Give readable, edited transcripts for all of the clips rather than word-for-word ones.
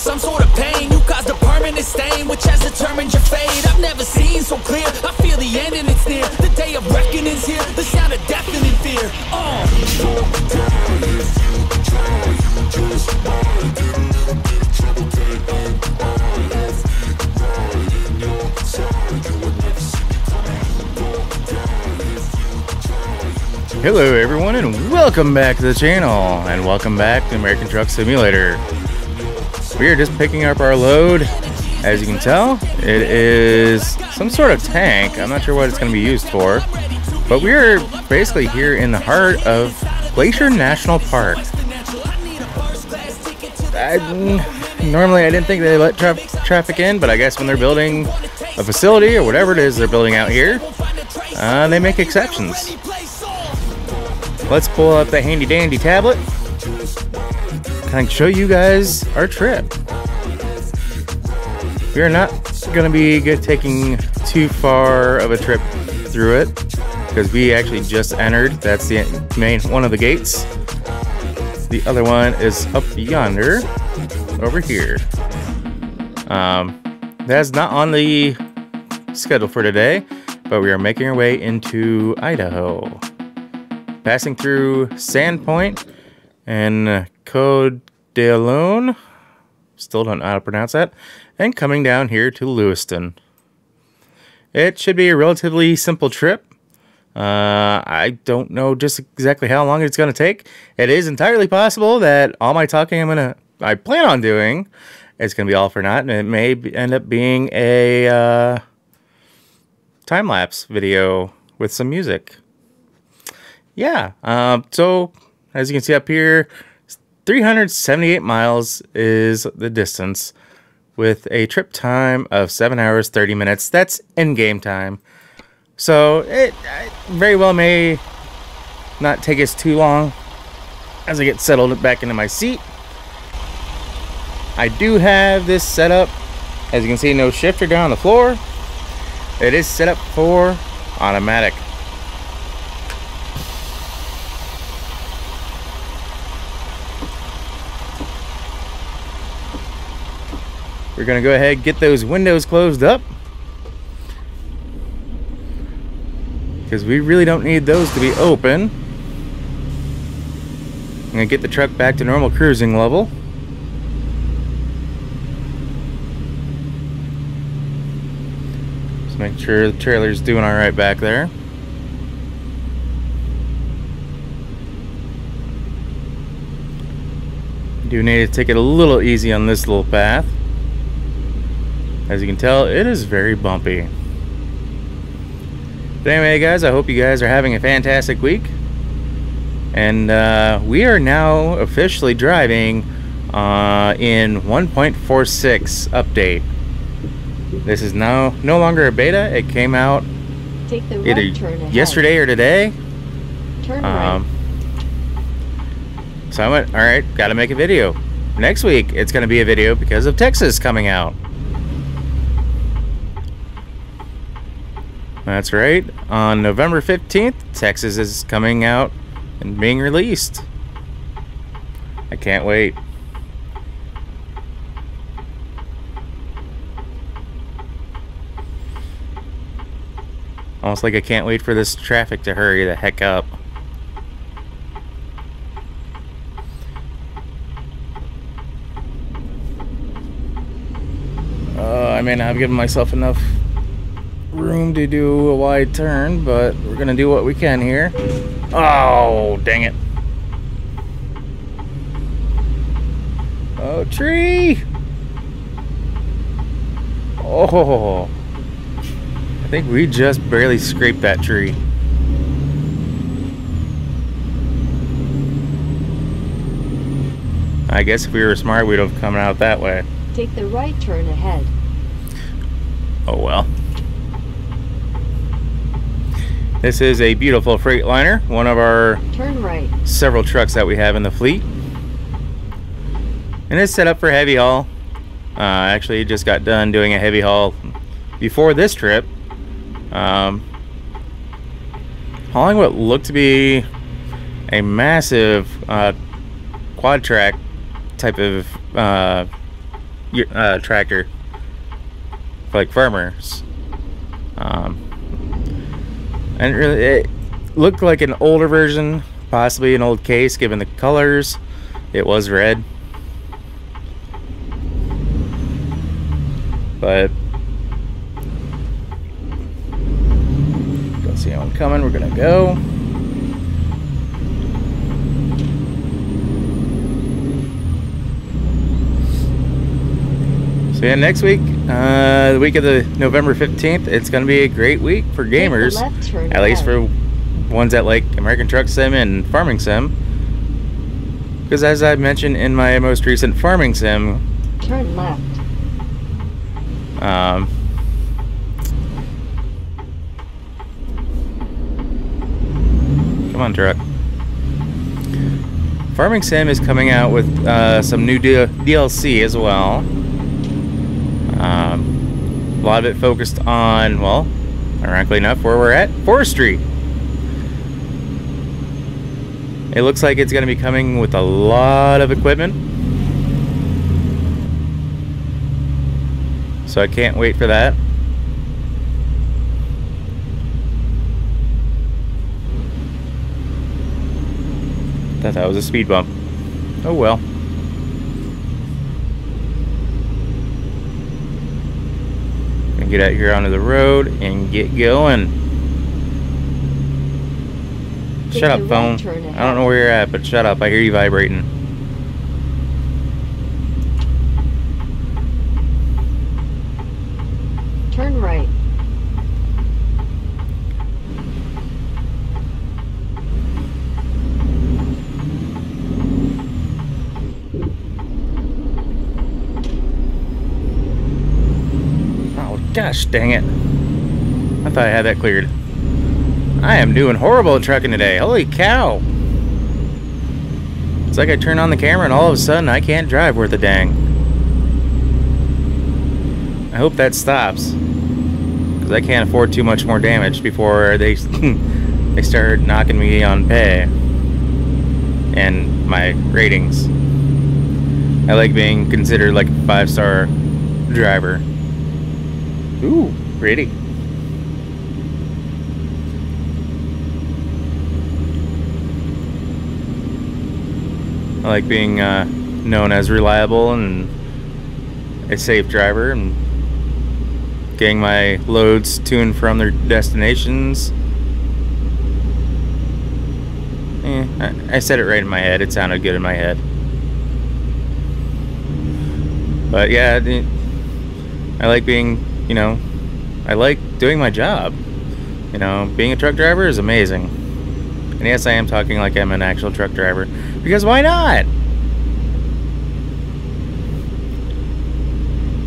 some sort of pain. You caused a permanent stain, which has determined your fate. I've never seen so clear, I feel the end and it's near. The day of reckoning's here, the sound of deafening fear. Hello everyone and welcome back to the channel, and welcome back to American Truck Simulator. We are just picking up our load. As you can tell, it is some sort of tank. I'm not sure what it's going to be used for, but we are basically here in the heart of Glacier National Park. Normally I didn't think they let traffic in, but I guess when they're building a facility or whatever it is they're building out here, they make exceptions. Let's pull up the handy dandy tablet. Can I show you guys our trip? We are not going to be taking too far of a trip through it because we actually just entered. That's the main one of the gates. The other one is up yonder, over here. That's not on the schedule for today, but we are making our way into Idaho. Passing through Sandpoint and Côte d'Ivoire, still don't know how to pronounce that, and coming down here to Lewiston. It should be a relatively simple trip. I don't know just exactly how long it's going to take. It is entirely possible that all my talking I plan on doing is going to be all for naught, and it may end up being a time-lapse video with some music. Yeah, so as you can see up here, 378 miles is the distance with a trip time of 7 hours 30 minutes. That's in-game time. So it very well may not take us too long as I get settled back into my seat. I do have this set up, as you can see, no shifter down on the floor. It is set up for automatic. We're going to go ahead and get those windows closed up because we really don't need those to be open. I'm going to get the truck back to normal cruising level. Just make sure the trailer's doing all right back there. Do need to take it a little easy on this little path. As you can tell, it is very bumpy. But anyway, guys, I hope you guys are having a fantastic week. And we are now officially driving in 1.46 update. This is now no longer a beta. It came out either yesterday or today. Turn right. So I went, alright, gotta make a video. Next week, it's going to be a video because of Texas coming out. That's right, on November 15th, Texas is coming out and being released. I can't wait. Almost like I can't wait for this traffic to hurry the heck up. I may not have given myself enough room to do a wide turn, but we're gonna do what we can here. Oh, dang it. Oh, tree. Oh, I think we just barely scraped that tree. I guess if we were smart, we'd have come out that way. Take the right turn ahead. Oh well. This is a beautiful Freightliner, one of our several trucks that we have in the fleet. And it's set up for heavy haul. Actually just got done doing a heavy haul before this trip. Hauling what looked to be a massive quad track type of tractor for like farmers. And really, it looked like an older version, possibly an old case given the colors. It was red, but don't see anyone coming. We're gonna go. So yeah, next week, the week of the November 15th, it's gonna be a great week for gamers, at least for ones that like American Truck Sim and Farming Sim. Because as I mentioned in my most recent Farming Sim, turn left. Come on, truck. Farming Sim is coming out with some new DLC as well. A lot of it focused on, well, ironically enough, where we're at, forestry. It looks like it's going to be coming with a lot of equipment, so I can't wait for that. Thought that was a speed bump. Oh well. Gonna get out here onto the road and get going. Shut up, phone. I don't know where you're at, but shut up. I hear you vibrating. Turn right. Oh, gosh dang it. I thought I had that cleared. I am doing horrible at trucking today. Holy cow. It's like I turn on the camera and all of a sudden I can't drive worth a dang. I hope that stops, because I can't afford too much more damage before they they start knocking me on pay and my ratings. I like being considered like a 5-star driver. Ooh, pretty. I like being known as reliable and a safe driver, and getting my loads to and from their destinations. I said it right in my head. It sounded good in my head. But yeah, I like being, you know, I like doing my job. You know, being a truck driver is amazing. And yes, I am talking like I'm an actual truck driver, because why not?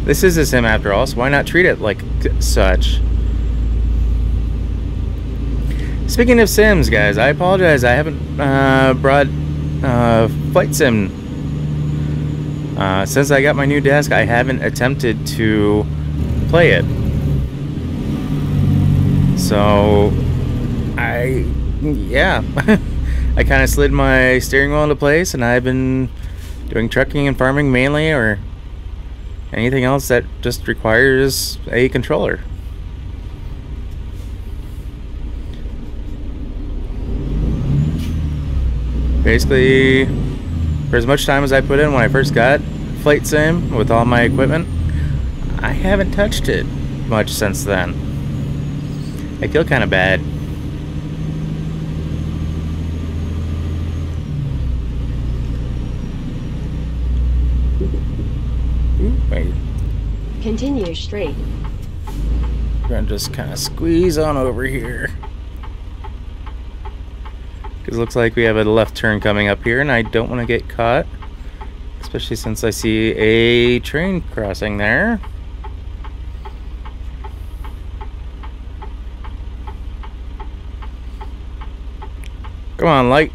This is a sim after all, so why not treat it like such? Speaking of sims, guys, I apologize. I haven't brought Flight Sim. Since I got my new desk, I haven't attempted to play it. So, yeah, I kind of slid my steering wheel into place, and I've been doing trucking and farming mainly, or anything else that just requires a controller. Basically, for as much time as I put in when I first got Flight Sim with all my equipment, I haven't touched it much since then. I feel kind of bad. Wait. Continue straight. We're gonna just kind of squeeze on over here, because it looks like we have a left turn coming up here, and I don't want to get caught, especially since I see a train crossing there. Come on, light.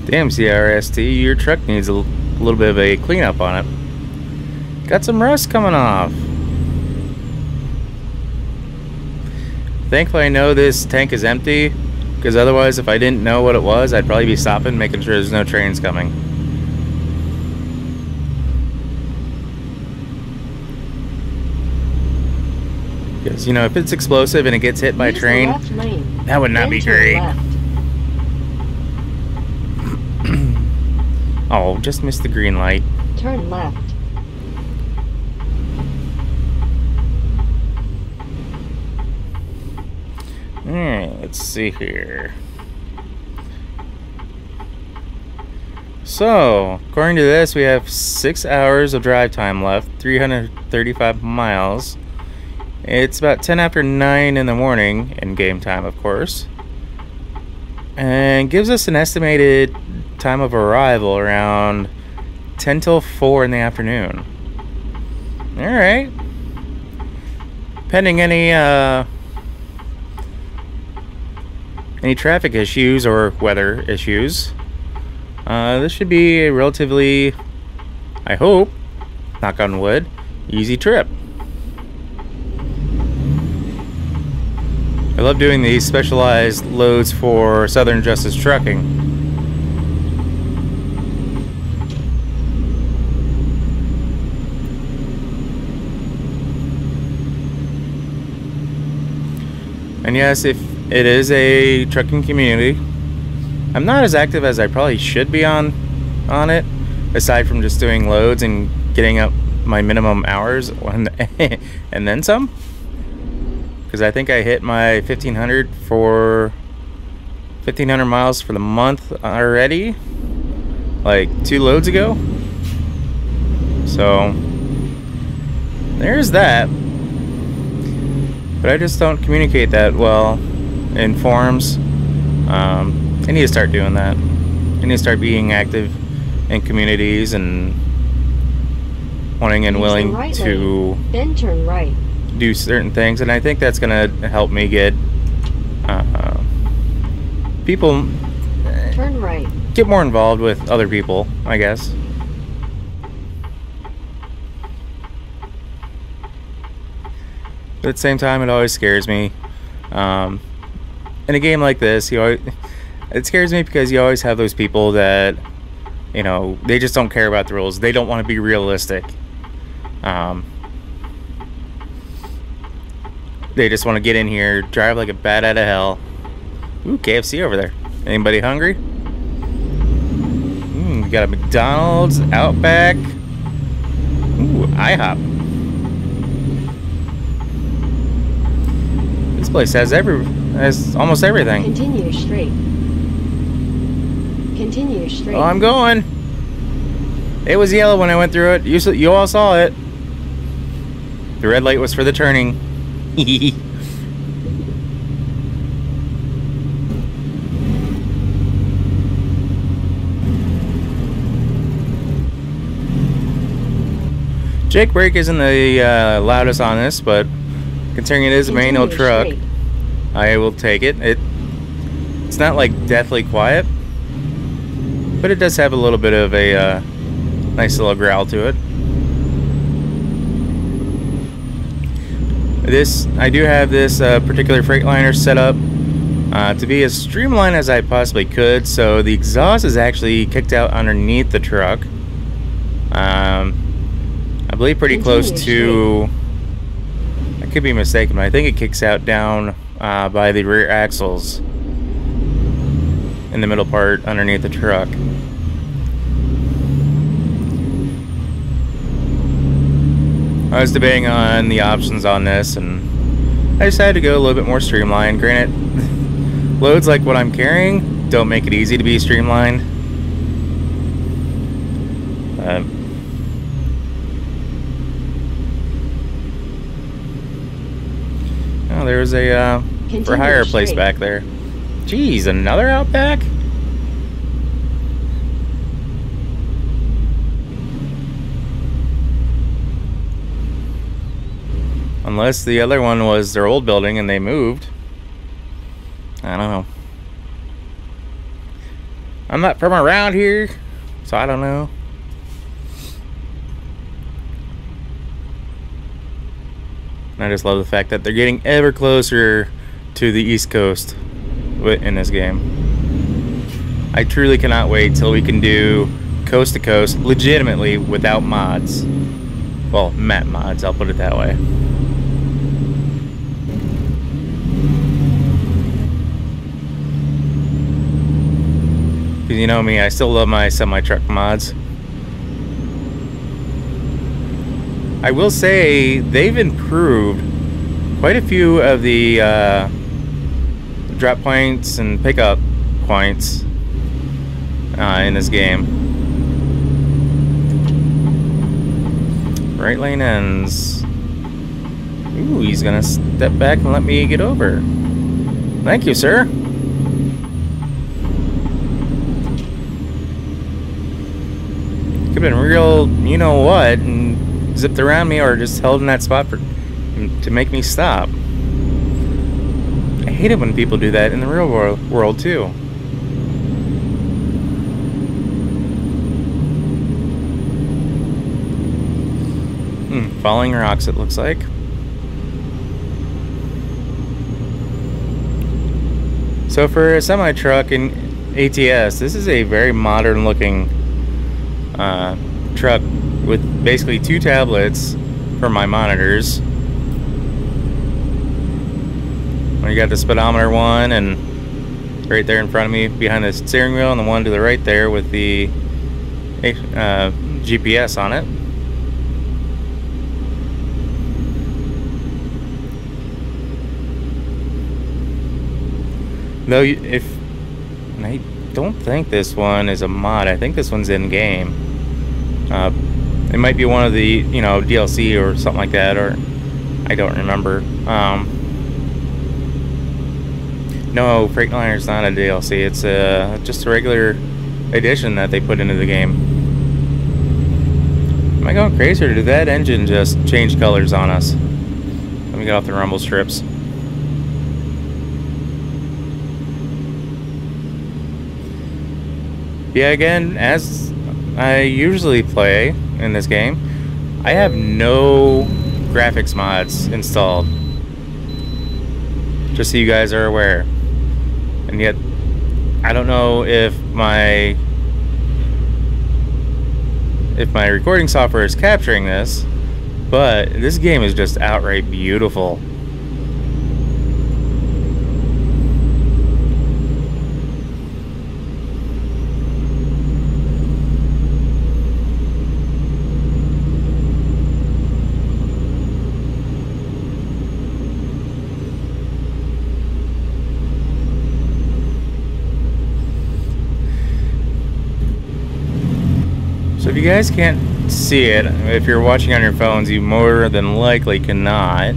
Damn, CRST, your truck needs a little bit of a cleanup on it. Got some rust coming off. Thankfully I know this tank is empty, because otherwise if I didn't know what it was, I'd probably be stopping, making sure there's no trains coming. Because, you know, if it's explosive and it gets hit by a train, that would not be great. Oh, just missed the green light. Turn left. Alright, let's see here. So, according to this, we have 6 hours of drive time left, 335 miles. It's about 10 after 9 in the morning, in game time, of course. And gives us an estimated time of arrival around 10 till 4 in the afternoon. Alright. Pending any traffic issues or weather issues, this should be a relatively, I hope, knock on wood, easy trip. I love doing these specialized loads for Southern Justice Trucking. And yes, if it is a trucking community, I'm not as active as I probably should be on it, aside from just doing loads and getting up my minimum hours and then some. Because I think I hit my 1,500 miles for the month already, like 2 loads ago. So there's that. But I just don't communicate that well in forums. I need to start doing that. I need to start being active in communities and wanting and willing to then turn right. Do certain things, and I think that's gonna help me get people turn right. Get more involved with other people, I guess. But at the same time, it always scares me. In a game like this, it scares me because you always have those people that, you know, they just don't care about the rules. They don't want to be realistic. They just want to get in here, drive like a bat out of hell. Ooh, KFC over there. Anybody hungry? We got a McDonald's, Outback. Ooh, IHOP. This place has almost everything. Continue straight. Continue straight. Oh, I'm going. It was yellow when I went through it. You all saw it. The red light was for the turning. Jake brake isn't the loudest on this, but considering it is a manual truck, I will take it. It's not like deathly quiet, but it does have a little bit of a nice little growl to it. I do have this particular Freightliner set up to be as streamlined as I possibly could, so the exhaust is actually kicked out underneath the truck. I believe pretty close to, I could be mistaken, but I think it kicks out down by the rear axles in the middle part underneath the truck. I was debating on the options on this, and I decided to go a little bit more streamlined. Granted, loads like what I'm carrying don't make it easy to be streamlined. Oh, there's a for hire place back there. Geez, another Outback? Unless the other one was their old building and they moved. I don't know. I'm not from around here, so I don't know. And I just love the fact that they're getting ever closer to the East Coast in this game. I truly cannot wait till we can do coast to coast legitimately without mods. Well, map mods, I'll put it that way. Because you know me, I still love my semi-truck mods. I will say they've improved quite a few of the drop points and pickup points in this game. Right lane ends. Ooh, he's gonna step back and let me get over. Thank you, sir. Could've been real, you know what, and zipped around me or just held in that spot to make me stop. I hate it when people do that in the real world too. Falling rocks, it looks like. So for a semi-truck in ATS, this is a very modern looking truck with basically 2 tablets for my monitors. You got the speedometer one, and right there in front of me behind the steering wheel, and the one to the right there with the GPS on it. Though, I don't think this one is a mod. I think this one's in game. It might be one of the, you know, DLC or something like that, or I don't remember. No, Freightliner's not a DLC. It's just a regular edition that they put into the game. Am I going crazy, or did that engine just change colors on us? Let me get off the rumble strips. Yeah, again, as I usually play in this game, I have no graphics mods installed. Just so you guys are aware. And yet, I don't know if my recording software is capturing this, but this game is just outright beautiful. So if you guys can't see it, if you're watching on your phones, you more than likely cannot.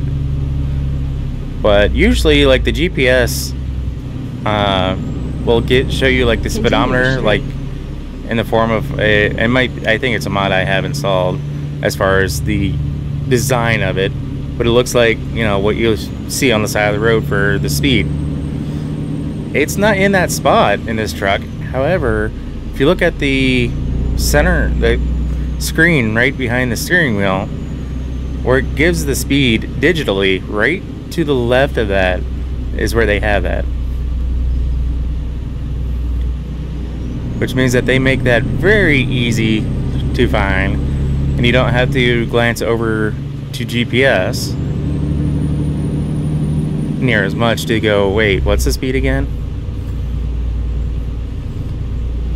But usually, like, the GPS will show you like the speedometer, like in the form of a. I think it's a mod I have installed as far as the design of it, but it looks like, you know, what you'll see on the side of the road for the speed. It's not in that spot in this truck. However, if you look at the the screen right behind the steering wheel, where it gives the speed digitally, right to the left of that is where they have that, which means that they make that very easy to find, and you don't have to glance over to GPS near as much to go, wait, what's the speed again?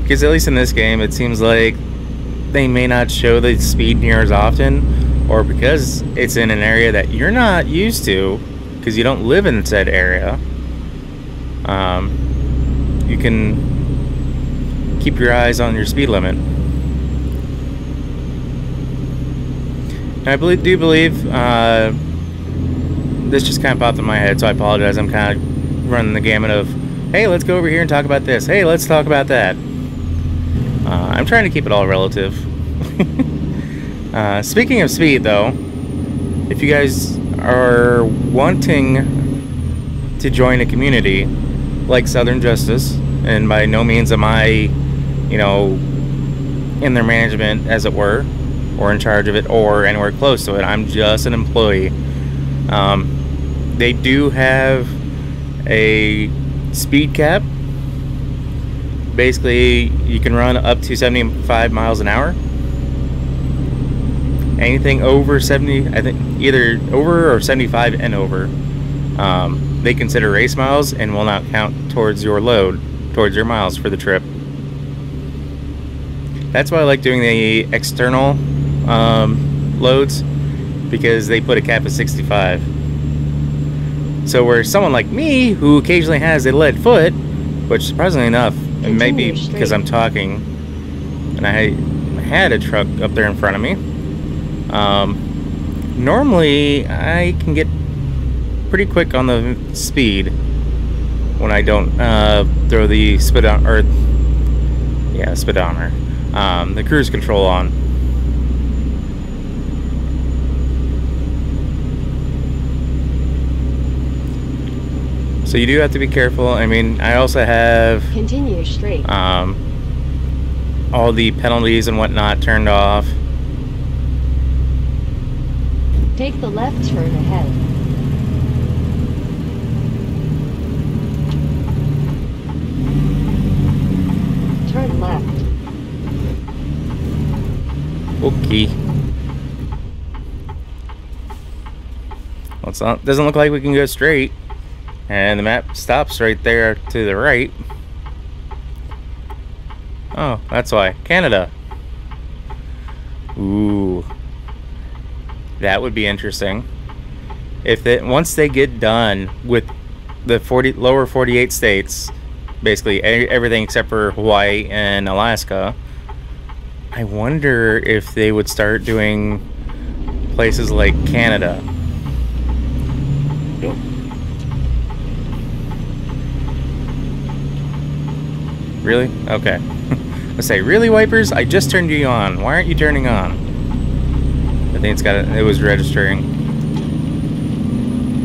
Because at least in this game, it seems like they may not show the speed near as often, or because it's in an area that you're not used to, because you don't live in said area, you can keep your eyes on your speed limit. And I do believe, this just kind of popped in my head, so I apologize. I'm kind of running the gamut of, hey, let's go over here and talk about this. Hey, let's talk about that. I'm trying to keep it all relative. Speaking of speed, though, if you guys are wanting to join a community like Southern Justice, and by no means am I, you know, in their management, as it were, or in charge of it, or anywhere close to it. I'm just an employee. They do have a speed cap. Basically, you can run up to 75 miles an hour. Anything over 70, I think either over or 75 and over, they consider race miles and will not count towards your load, towards your miles for the trip. That's why I like doing the external loads, because they put a cap of 65. So where someone like me, who occasionally has a lead foot, which surprisingly enough, it may be because I'm talking, and I had a truck up there in front of me. Normally I can get pretty quick on the speed when I don't throw the speedometer, the cruise control on. So you do have to be careful. I mean, I also have Continue straight. all the penalties and whatnot turned off. Take the left turn ahead. Turn left. Okay. Well, it's not, doesn't look like we can go straight. And the map stops right there to the right. Oh, that's why. Canada. Ooh. That would be interesting. If they, once they get done with the lower 48 states, basically everything except for Hawaii and Alaska, I wonder if they would start doing places like Canada. Really? Okay. I say, really, wipers? I just turned you on. Why aren't you turning on? I think it was registering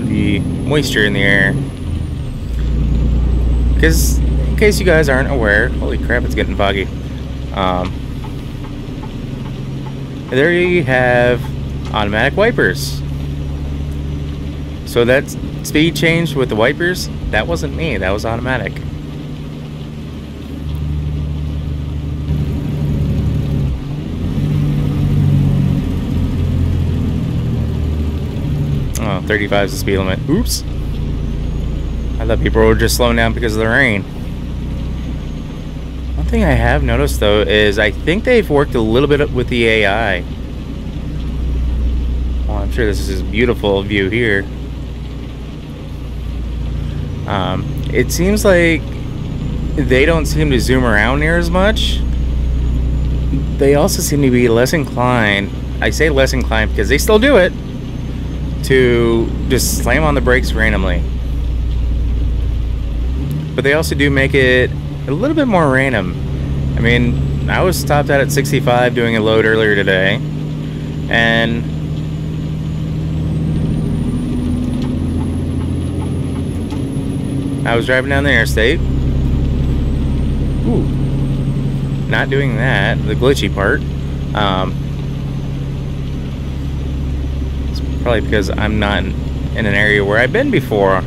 the moisture in the air. Because, in case you guys aren't aware, holy crap, it's getting foggy. There you have automatic wipers. So that speed change with the wipers, that wasn't me, that was automatic. Oh, 35 is the speed limit. Oops. I thought people were just slowing down because of the rain. One thing I have noticed though is I think they've worked a little bit with the AI. Well, I'm sure this is a beautiful view here. It seems like they don't seem to zoom around near as much. They also seem to be less inclined, I say less inclined because they still do it, to just slam on the brakes randomly. But they also do make it a little bit more random. I mean, I was stopped out at 65 doing a load earlier today, and I was driving down the interstate. Ooh, not doing that, the glitchy part. It's probably because I'm not in an area where I've been before.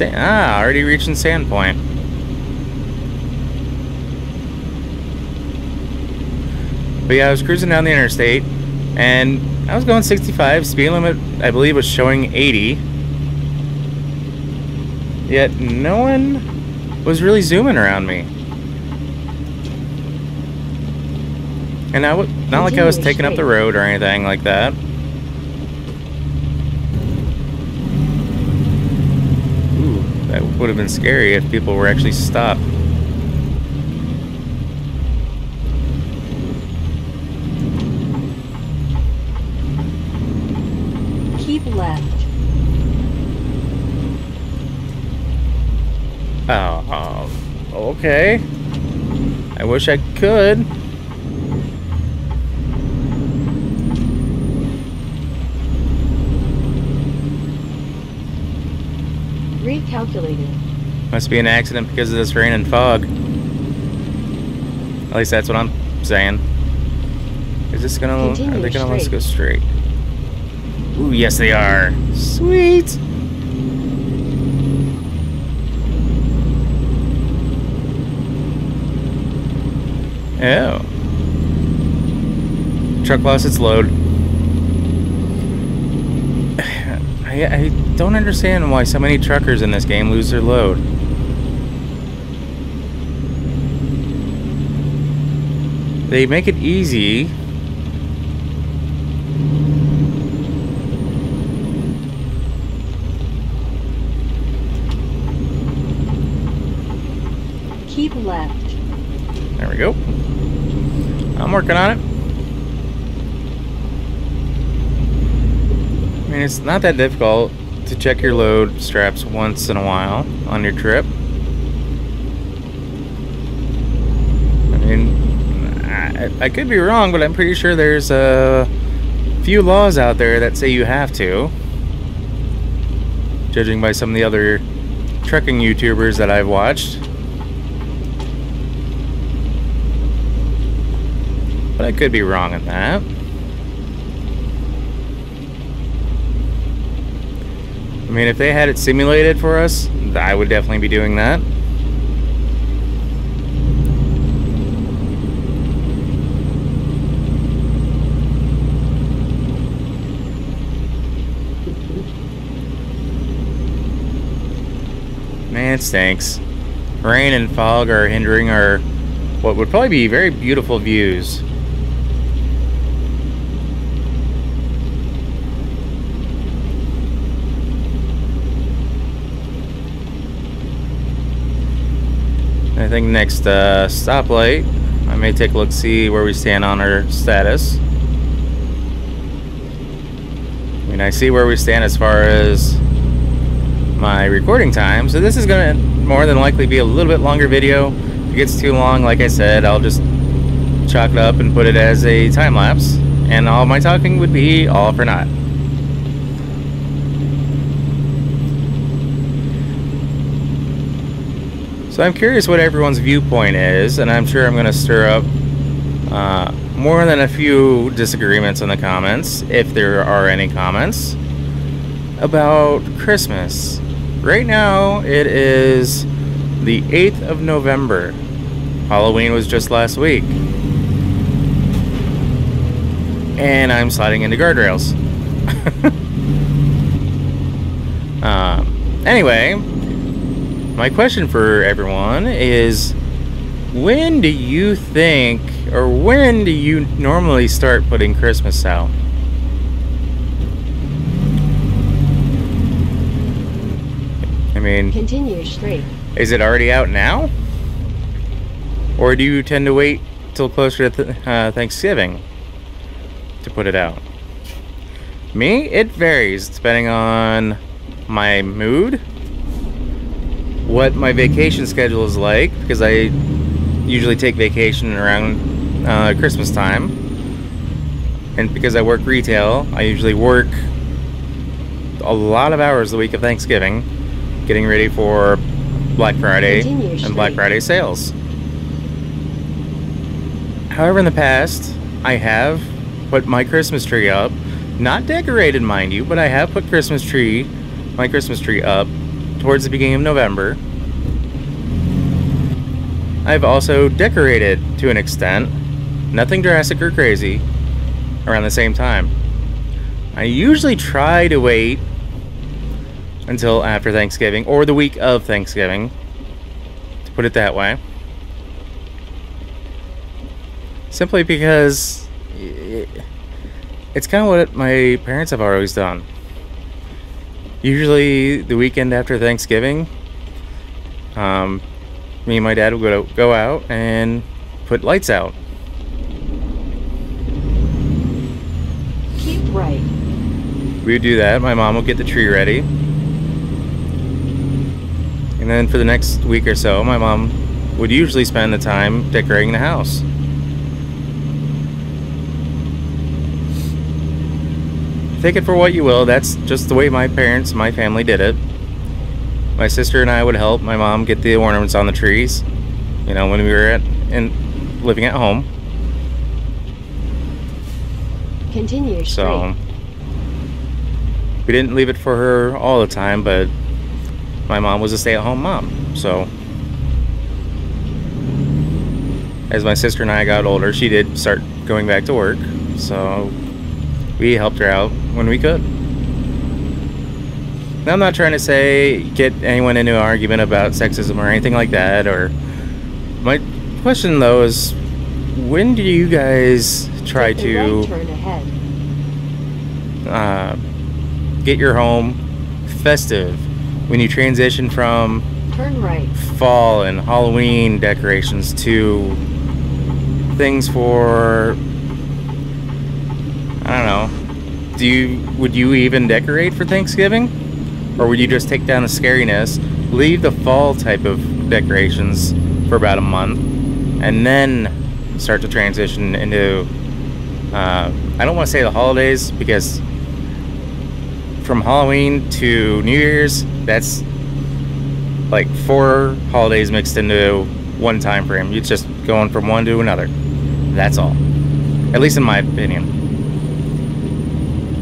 Already reaching Sandpoint. But yeah, I was cruising down the interstate, and I was going 65. Speed limit, I believe, was showing 80. Yet no one was really zooming around me. And not like I was taking up the road or anything like that. Ooh, that would have been scary if people were actually stopped. Keep left. Oh, okay. I wish I could. Recalculated. Must be an accident because of this rain and fog. At least that's what I'm saying. this gonna? Continue Are they gonna let us straight. go straight? Ooh, yes they are. Sweet. Oh. Truck lost its load. I don't understand why so many truckers in this game lose their load. They make it easy. Keep left. There we go. I'm working on it. I mean, it's not that difficult to check your load straps once in a while on your trip. I mean, I could be wrong, but I'm pretty sure there's a few laws out there that say you have to. Judging by some of the other trucking YouTubers that I've watched. But I could be wrong in that. I mean, if they had it simulated for us, I would definitely be doing that. Man, it stinks. Rain and fog are hindering our what would probably be very beautiful views. I think next stoplight, I may take a look, see where we stand on our status. I mean, I see where we stand as far as my recording time, so this is going to more than likely be a little bit longer video. If it gets too long, like I said, I'll just chalk it up and put it as a time lapse, and all my talking would be all for naught. So I'm curious what everyone's viewpoint is, and I'm sure I'm going to stir up more than a few disagreements in the comments, if there are any comments, about Christmas. Right now, it is the 8th of November. Halloween was just last week. And I'm sliding into guardrails. Anyway, my question for everyone is, when do you think, or when do you normally start putting Christmas out? I mean, Continue straight. is it already out now? Or do you tend to wait till closer to Thanksgiving to put it out? Me, it varies depending on my mood, what my vacation schedule is like, because I usually take vacation around Christmas time, and because I work retail, I usually work a lot of hours the week of Thanksgiving, getting ready for Black Friday and Black Friday sales. However, in the past, I have put my Christmas tree up, not decorated, mind you, but I have put my Christmas tree up towards the beginning of November. I've also decorated to an extent, nothing drastic or crazy, around the same time. I usually try to wait until after Thanksgiving, or the week of Thanksgiving, to put it that way. Simply because it's kind of what my parents have always done. Usually the weekend after Thanksgiving, me and my dad would go out and put lights out. Keep right. We would do that. My mom would get the tree ready. And then for the next week or so, my mom would usually spend the time decorating the house. Take it for what you will. That's just the way my family did it. My sister and I would help my mom get the ornaments on the trees, you know, when we were living at home. Continue So straight. we didn't leave it for her all the time, but my mom was a stay-at-home mom. So as my sister and I got older, she did start going back to work. So we helped her out when we could. Now, I'm not trying to say get anyone into an argument about sexism or anything like that. Or my question though is, when do you guys try Take a to right turn ahead. get your home festive? When you transition from Turn right. fall and Halloween decorations to things for, I don't know, would you even decorate for Thanksgiving? Or would you just take down the scariness, leave the fall type of decorations for about a month, and then start to transition into, I don't want to say the holidays, because from Halloween to New Year's, that's like 4 holidays mixed into one time frame. It's just going from one to another. That's all. At least in my opinion.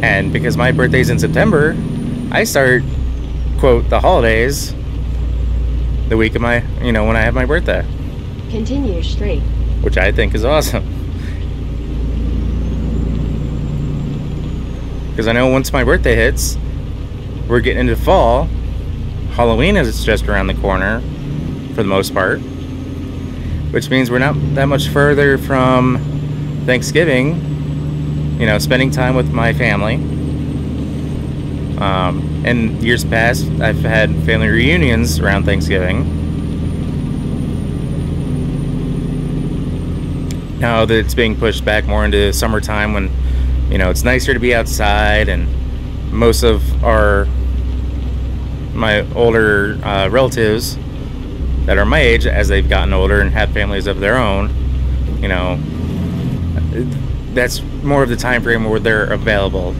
And because my birthday's in September, I start, quote, the holidays the week of my, when I have my birthday. Continue straight. Which I think is awesome. Because I know once my birthday hits, we're getting into fall. Halloween is just around the corner, for the most part. Which means we're not that much further from Thanksgiving. Spending time with my family. And years past, I've had family reunions around Thanksgiving. Now that it's being pushed back more into summertime when, it's nicer to be outside, and most of my older relatives that are my age, as they've gotten older and have families of their own, that's more of the time frame where they're available.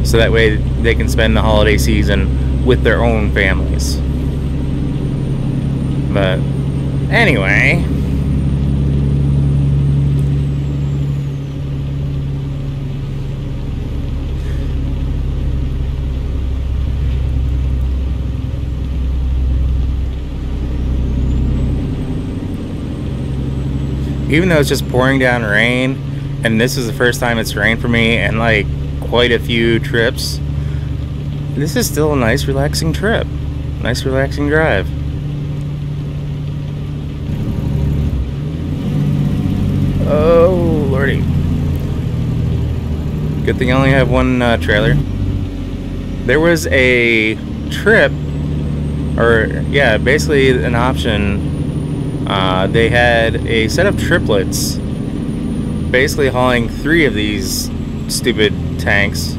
So that way they can spend the holiday season with their own families. But anyway, even though it's just pouring down rain, and this is the first time it's rained for me in like quite a few trips, this is still a nice relaxing trip. Nice relaxing drive. Oh lordy. Good thing I only have one trailer. There was a trip, or yeah, basically an option. They had a set of triplets, basically hauling 3 of these stupid tanks,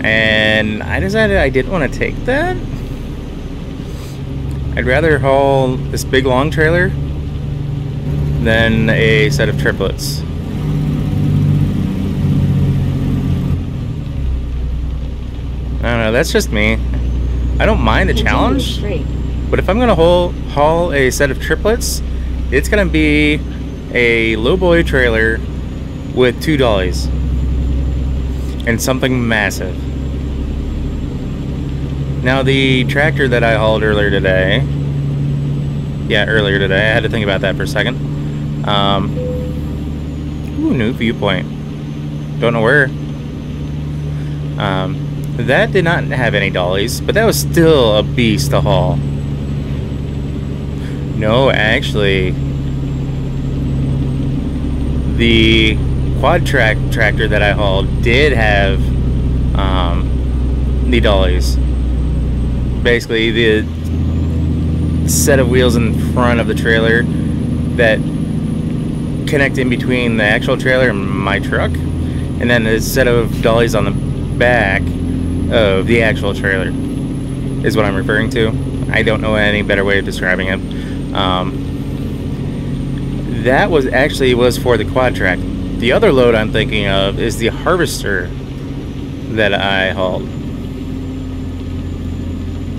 and I decided I didn't want to take that. I'd rather haul this big long trailer than a set of triplets. I don't know, that's just me. I don't mind the challenge. Straight. But if I'm going to haul a set of triplets, it's going to be a lowboy trailer with 2 dollies and something massive. Now the tractor that I hauled earlier today, I had to think about that for a second. New viewpoint. Don't know where. That did not have any dollies, but that was still a beast to haul. No, actually, the quad tractor that I hauled did have the dollies. Basically, the set of wheels in front of the trailer that connect in between the actual trailer and my truck, and then a set of dollies on the back of the actual trailer is what I'm referring to. I don't know any better way of describing it. That was for the quad track. The other load I'm thinking of is the harvester that I hauled.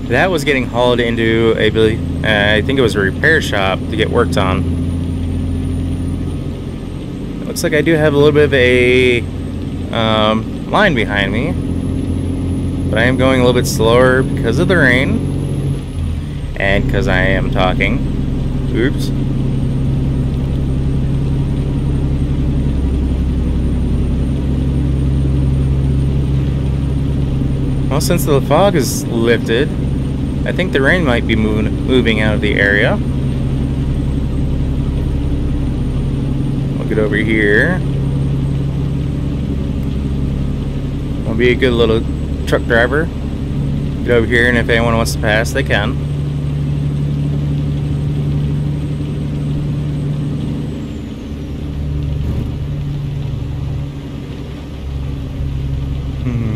That was getting hauled into I think it was a repair shop to get worked on. looks like I do have a little bit of a line behind me, but I am going a little bit slower because of the rain and because I am talking. Oops. Well, since the fog is lifted, I think the rain might be moving out of the area. We'll get over here. I'll be a good little truck driver. Get over here, and if anyone wants to pass, they can.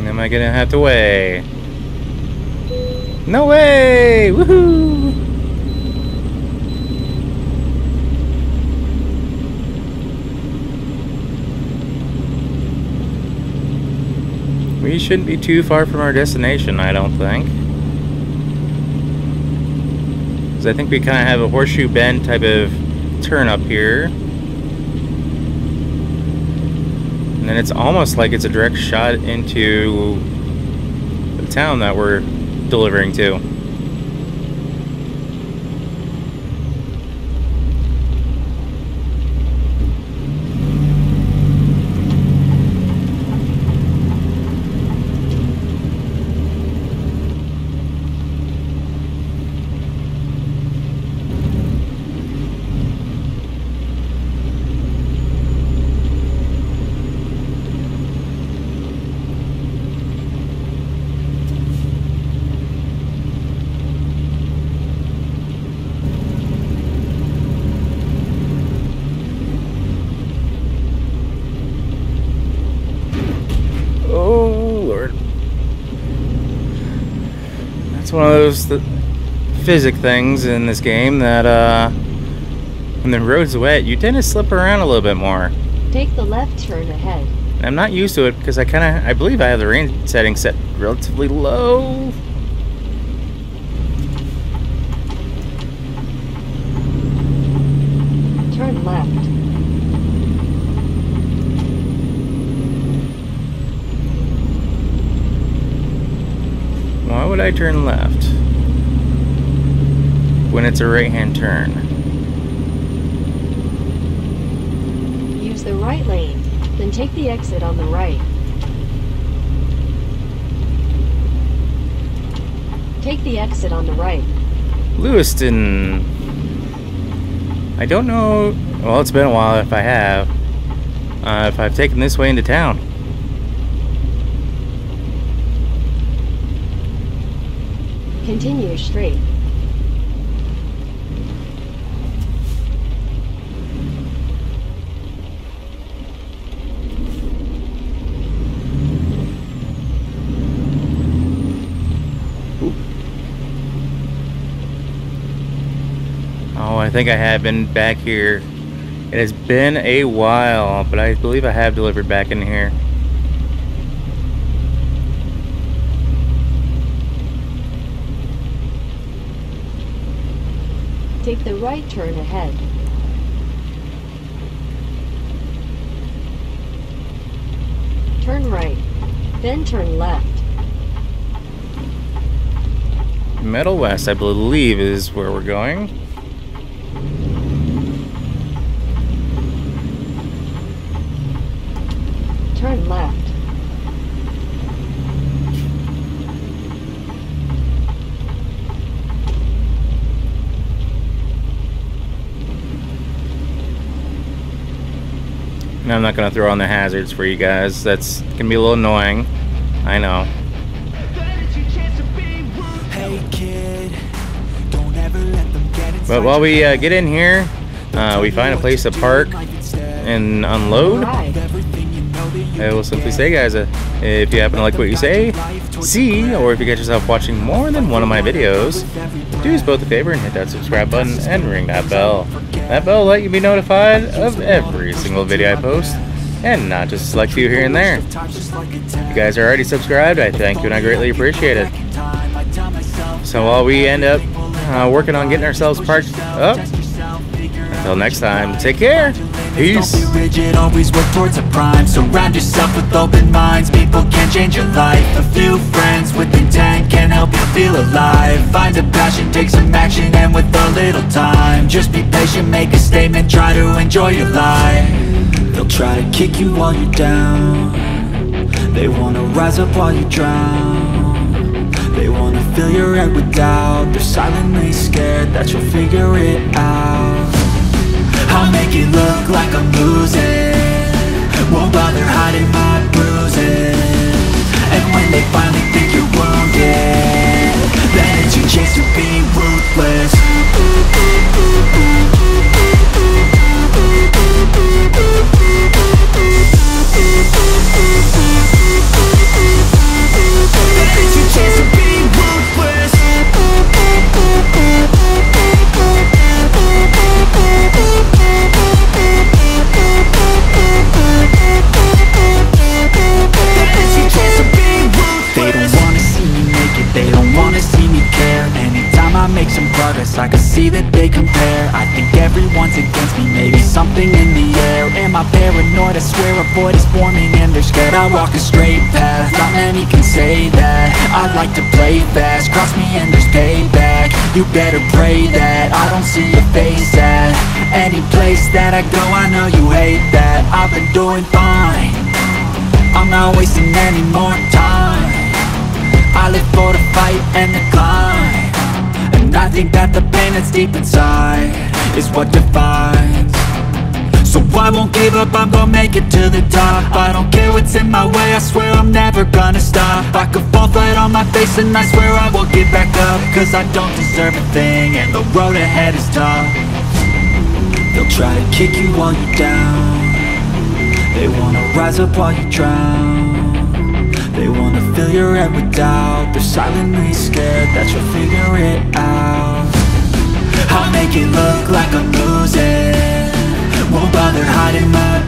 Am I gonna have to weigh? No way! Woohoo! We shouldn't be too far from our destination, I don't think. Because I think we kind of have a horseshoe bend type of turn up here. And then it's almost like it's a direct shot into the town that we're delivering to. One of those physics things in this game that when the road's wet, you tend to slip around a little bit more. Take the left turn ahead. And I'm not used to it because I believe I have the rain setting set relatively low. Turn left. Why would I turn left when it's a right-hand turn? Use the right lane, then take the exit on the right. Take the exit on the right. Lewiston. I don't know. Well, it's been a while if I have. If I've taken this way into town. Continue straight. Oh, I think I have been back here. It has been a while, but I believe I have delivered back in here. Take the right turn ahead. Turn right, then turn left. Metal West, I believe, is where we're going. Turn left. And I'm not going to throw on the hazards for you guys. That's going to be a little annoying. I know. But while we get in here, we find a place to park and unload. I will simply say, guys, if you happen to like what you see, or if you get yourself watching more than one of my videos, do us both a favor and hit that subscribe button and ring that bell. That bell will let you be notified of every single video I post, and not just a select few here and there. If you guys are already subscribed, I thank you and I greatly appreciate it. So while we end up working on getting ourselves parked up, until next time, take care! limits, don't be rigid, always work towards a prime. Surround yourself with open minds, people can change your life. A few friends with intent can help you feel alive. Find a passion, take some action, and with a little time, just be patient, make a statement, try to enjoy your life. They'll try to kick you while you're down, they wanna rise up while you drown. They wanna fill your head with doubt, they're silently scared that you'll figure it out. I'll make it look like I'm losing, won't bother hiding my bruises. And when they finally think you're wounded, then it's your chance to be ruthless. I can see that they compare, I think everyone's against me, maybe something in the air. Am I paranoid? I swear a void is forming and they're scared. I walk a straight path, not many can say that. I like to play fast, cross me and there's payback. You better pray that I don't see your face at any place that I go. I know you hate that. I've been doing fine, I'm not wasting any more time. I live for the fight and the climb, and I think that the pain that's deep inside is what defines. So I won't give up, I'm gonna make it to the top. I don't care what's in my way, I swear I'm never gonna stop. I could fall flat on my face and I swear I will get back up, cause I don't deserve a thing and the road ahead is tough. They'll try to kick you while you're down, they wanna rise up while you drown. They wanna fill your head with doubt, they're silently scared that you'll figure it out. I'll make it look like I'm losing, won't bother hiding my